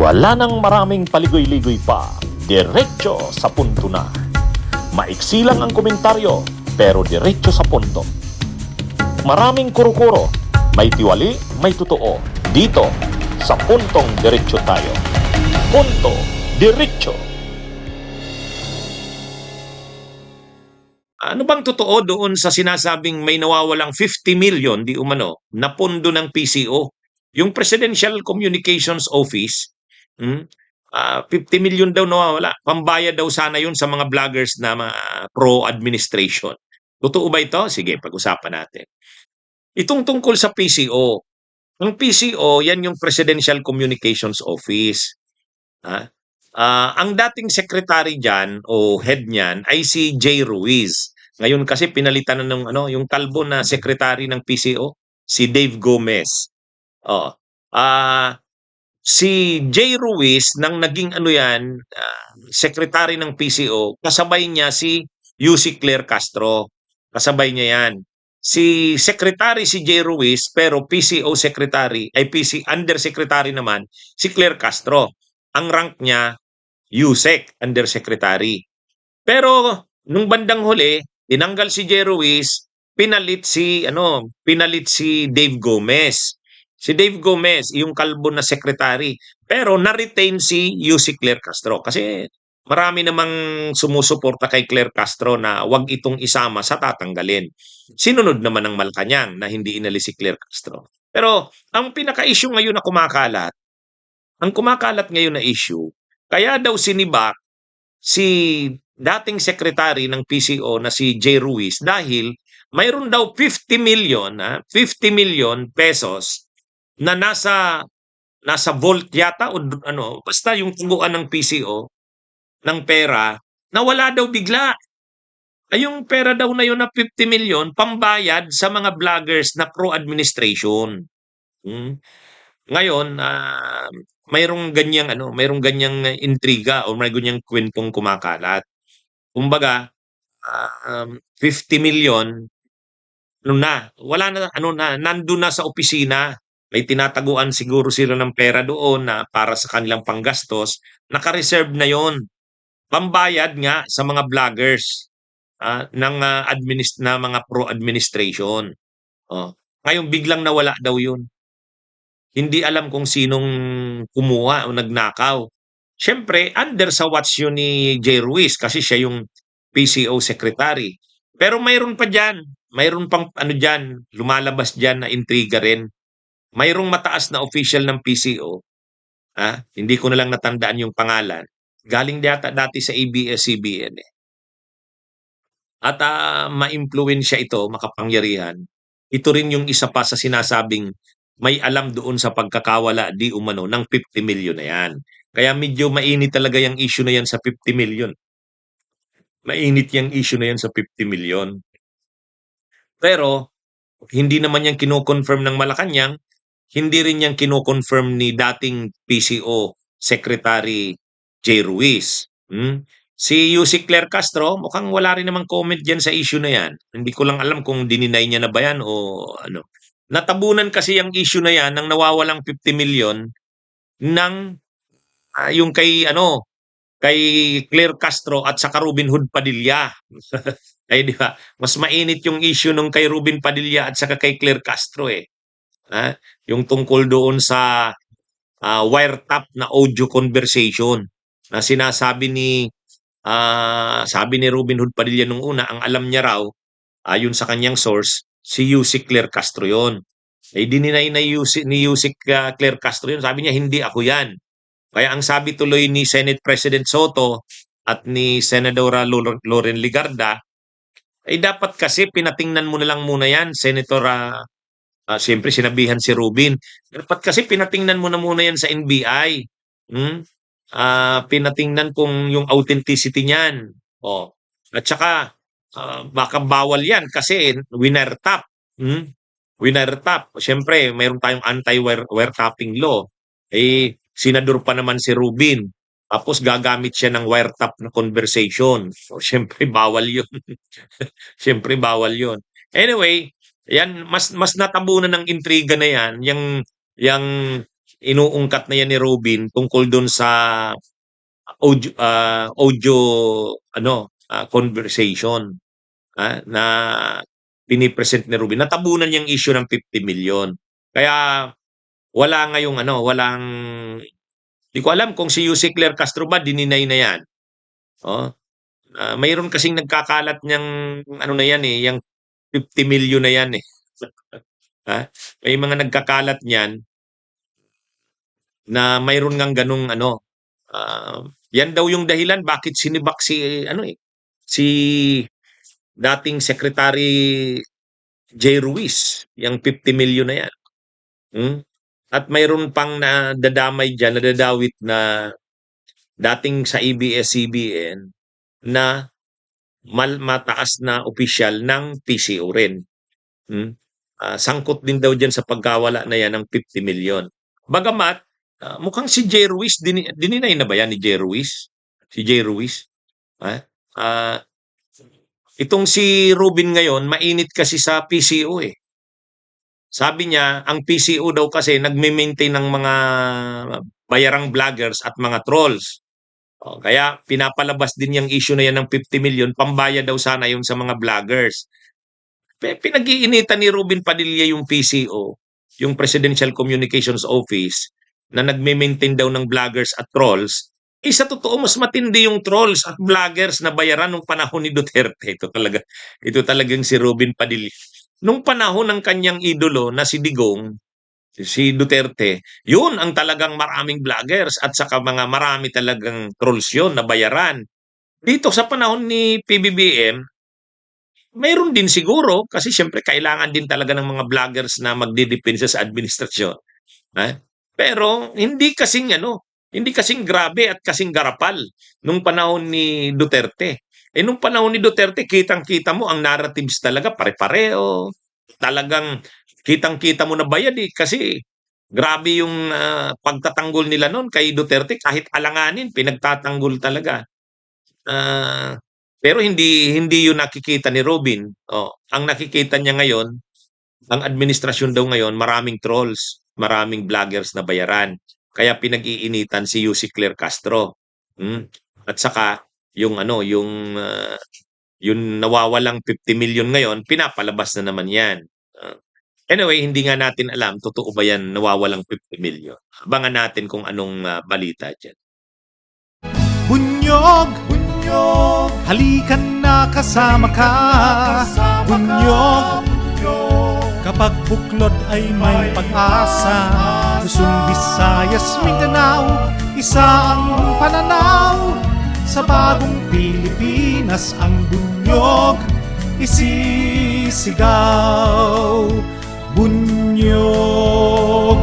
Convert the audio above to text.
Wala nang maraming paligoy-ligoy pa, diretso sa punto na. Maiksi lang ang komentaryo, pero diretso sa punto. Maraming kuro-kuro, may tiwali, may totoo. Dito, sa puntong diretso tayo. Punto, diretso. Ano bang totoo doon sa sinasabing may nawawalang 50 million di umano na pondo ng PCO? Yung Presidential Communications Office, 50 million daw nawawala. Pambayad daw sana yun sa mga vloggers na pro-administration. Totoo ba ito? Sige, pag-usapan natin. Itong tungkol sa PCO. Ang PCO, yan yung Presidential Communications Office. Ang dating secretary dyan o head niyan ay si Jay Ruiz. Ngayon kasi pinalitan na ng yung kalbo na secretary ng PCO, si Dave Gomez. Oh. Si Jay Ruiz nang naging secretary ng PCO, kasabay niya si Yussi Claire Castro. Kasabay niya yan. Si secretary si Jay Ruiz pero PCO secretary ay PC undersecretary naman si Claire Castro. Ang rank niya USEC undersecretary. Pero nung bandang huli, tinanggal si Jay Ruiz, pinalit si Dave Gomez. Si Dave Gomez, yung kalbo na secretary, pero na-retain si Yussi Claire Castro kasi marami namang sumusuporta kay Claire Castro na wag itong isama sa tatanggalin. Sinunod naman ng Malacanang na hindi inalis si Claire Castro. Pero ang pinaka-issue ngayon na kumakalat ngayon na issue, kaya daw sinibak si dating secretary ng PCO na si Jay Ruiz dahil mayroon daw 50 million pesos na nasa vault yata o basta yung tubuan ng PCO ng pera na wala daw bigla. Ay yung pera daw na yun na 50 million pambayad sa mga vloggers na pro-administration. Ngayon, mayroong ganyang intriga o may ganyang kwentong kumakalat. Kumbaga, 50 million wala na nandoon na sa opisina. May tinataguan siguro sila ng pera doon na para sa kanilang panggastos, naka-reserve na 'yon. Pambayad nga sa mga vloggers na mga pro-administration. Oh. Ngayon biglang nawala daw 'yun. Hindi alam kung sinong kumuha o nagnakaw. Siyempre, under sa watch yun ni Jay Ruiz kasi siya yung PCO secretary. Pero mayroon pa dyan. Mayroon pang dyan, lumalabas dyan na intriga rin. Mayroong mataas na official ng PCO. Hindi ko na lang natandaan yung pangalan. Galing dati sa ABS-CBN. At ma-impluwensya ito, makapangyarihan. Ito rin yung isa pa sa sinasabing may alam doon sa pagkakawala di umano ng 50 million na yan. Kaya medyo mainit talaga yung issue na yan sa 50 million. Mainit yung issue na yan sa 50 million. Pero, hindi naman yan kino-confirm ng Malacanang, hindi rin yan kino-confirm ni dating PCO Secretary Jay Ruiz. Si Yussi Claire Castro, mukhang wala rin namang comment dyan sa issue na yan. Hindi ko lang alam kung dininay niya na ba yan o ano. Natabunan kasi yung issue na yan ng nawawalang 50 million ng yung kay Claire Castro at saka Robin Hood Padilla. Ay di ba? Mas mainit yung issue nung kay Robin Padilla at saka kay Claire Castro eh. Yung tungkol doon sa wiretap na audio conversation na sinasabi sabi ni Robin Hood Padilla nung una, ang alam niya raw ayon sa kanyang source, si Yussi Claire Castro yon. Dininay ni Yussi Claire Castro yon. Sabi niya, hindi ako yan. Kaya ang sabi tuloy ni Senate President Soto at ni Senadora Loren Ligarda, ay dapat kasi pinatingnan mo na lang muna yan, Senator, siyempre sinabihan si Rubin. Dapat kasi pinatingnan mo na muna yan sa NBI. Pinatingnan kung yung authenticity niyan. At saka, baka bawal yan kasi winertap. Winertap. Siyempre, mayroon tayong anti-wiretapping law. Senador pa naman si Rubin. Tapos gagamit siya ng wiretap na conversation. Siyempre, bawal yun. Siyempre, bawal yun. Anyway, yan, mas natabunan ng intriga na yan, yung inuungkat na yan ni Robin tungkol dun sa audio conversation, na pinipresent ni Robin. Natabunan yung issue ng 50 million. Kaya wala ngayong walang, di ko alam kung si Yusek Claire Castro ba dininay na yan. Oh, mayroon kasing nagkakalat niyang na yan yung 50 million na yan eh. May mga nagkakalat niyan na mayroon ngang ganung yan daw yung dahilan bakit sinibak si dating Secretary J. Ruiz, yung 50 million na yan. At mayroon pang nadadamay dyan, nadadawit na dating sa ABS-CBN na mataas na opisyal ng PCO rin. Sangkot din daw dyan sa pagkawala na yan ng 50 million. Bagamat, mukhang si J. Ruiz, dininay na ba yan ni J. Ruiz? Si J. Ruiz? Itong si Robin ngayon, mainit kasi sa PCO eh. Sabi niya, ang PCO daw kasi nagme-maintain ng mga bayarang vloggers at mga trolls. Kaya pinapalabas din yung issue na yan ng 50 million, pambaya daw sana yung sa mga vloggers. Pinag-iinitan ni Robin Padilla yung PCO, yung Presidential Communications Office, na nagme-maintain daw ng vloggers at trolls. Sa totoo, mas matindi yung trolls at vloggers na bayaran nung panahon ni Duterte. Ito talagang si Robin Padilla. Nung panahon ng kanyang idolo na si Digong, si Duterte, yun ang talagang maraming vloggers at saka mga marami talagang trolls yun na bayaran. Dito sa panahon ni PBBM, mayroon din siguro kasi siyempre kailangan din talaga ng mga vloggers na magdidepensa sa administrasyon. Pero hindi kasing grabe at kasing garapal nung panahon ni Duterte. Nung panahon ni Duterte, kitang-kita mo ang narratives talaga pare-pareho. Talagang kitang-kita mo na bayad kasi grabe yung pagtatanggol nila noon kay Duterte, kahit alanganin pinagtatanggol talaga. Pero hindi yun nakikita ni Robin. Ang nakikita niya ngayon, ang administrasyon daw ngayon, maraming trolls, maraming vloggers na bayaran. Kaya pinag-iinitan si Yusek Claire Castro. At saka yung yung nawawalang 50 million ngayon, pinapalabas na naman yan. Anyway, hindi nga natin alam, totoo ba yan nawawalang 50 million? Abangan natin kung anong balita dyan. Bunyog, bunyog, halikan na kasama ka. Bunyog, kapag buklod ay may pag-asa. Luzon, Visayas, Mindanao, isa ang pananaw. Sa bagong Pilipinas ang bunyog isisigaw. Bunyog.